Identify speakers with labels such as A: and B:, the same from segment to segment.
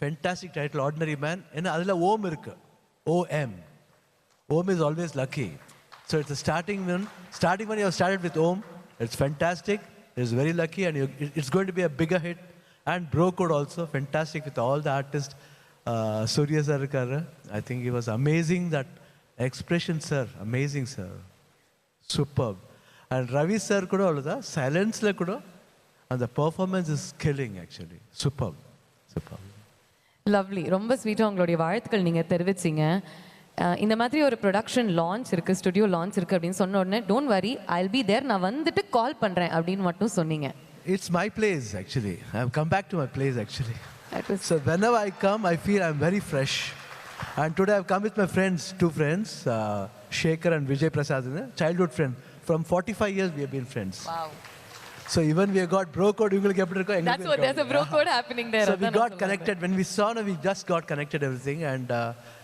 A: Fantastic title, Ordinary Man. And adula Om irukku. OM. Om is always lucky. So it's a starting when you have started with Om, it's fantastic. It's very lucky, and it's going to be a bigger hit. And Bro Code also fantastic with all the artists. Surya sir irukkaru. I think he was amazing. That expression, sir, amazing, sir. Superb. And Ravi sir kuda avladha silence la kuda, and the performance is killing actually. Superb.
B: Lovely. ரொம்ப ஸ்வீட்டாக உங்களுடைய வாழ்த்துக்கள் நீங்கள் தெரிவிச்சிங்க. இந்த மாதிரி ஒரு production launch இருக்குது, studio launch இருக்குது அப்படின்னு சொன்ன உடனே don't worry, I'll be there, நான் வந்துட்டு கால் பண்ணுறேன் அப்படின்னு மட்டும் சொன்னீங்க.
A: It's my place actually. I have come back to my place actually. So whenever I come, I feel I'm very fresh. And today I've come with my friends, two friends, Shekhar and Vijay Prasad, childhood friends. From 45 years we have been friends.
B: Wow.
A: So even we have got Bro Code, ungalku eppadi irukku engalku.
B: That's what there's a Bro Code happening there.
A: So we got connected when we saw, we just got connected everything, and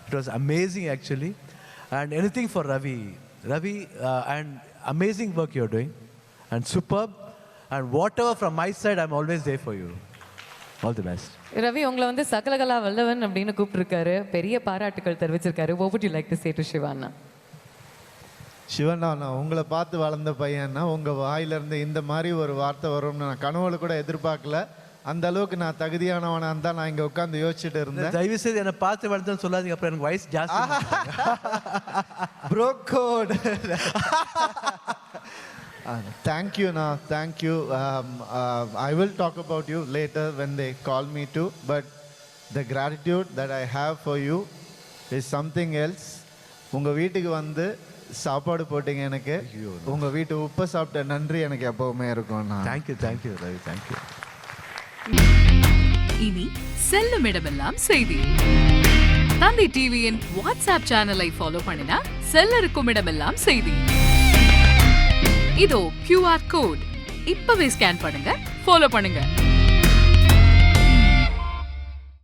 A: it was amazing actually. And anything for Ravi, and amazing work you're doing, and superb. And whatever from my side, I'm always there for you. All the best.
B: Ravi உங்களை வந்து சகலகலா வல்லவன் அப்படின்னு கூப்பிட்டுருக்காரு, பெரிய பாராட்டுகள் தெரிவிச்சிருக்காரு. What would you like to say to Shivana?
C: Shivanna, நான் உங்களை பார்த்து வளர்ந்த பையன்னா உங்கள் வாயிலிருந்து இந்த மாதிரி ஒரு வார்த்தை வரும்னு நான் கனவுல கூட எதிர்பார்க்கல. அந்த அளவுக்கு நான் தகுதியானவனா இருந்தால் நான் இங்கே உட்காந்து யோசிச்சுட்டு இருந்தேன்.
A: தயவு செய்து என்னை பார்த்து வளர்ந்தேன்னு சொல்லாதீங்க, அப்புறம் எனக்கு வயசு ஜாஸ்தி.
C: Bro Code. Thank you, Now. Thank you. I will talk about you later when they call me to. But the gratitude that I have for you is something else. உங்கள் வீட்டுக்கு வந்து சாப்பாடு போட்டீங்க எனக்கு. உங்கள் வீட்டு உப்பை சாப்பிட்ட நன்றி எனக்கு எப்பவுமே இருக்கும்.
A: Thank you Ravi, thank you.
D: இனி செல்லும் இடமெல்லாம் செய்தி. தந்தி டிவியின் வாட்ஸ்அப் சேனலை ஃபாலோ பண்ணினா செல்ல இருக்கும் இடமெல்லாம் செய்தி. இதோ QR கோட் இப்பவே ஸ்கேன் பண்ணுங்க, ஃபாலோ பண்ணுங்க.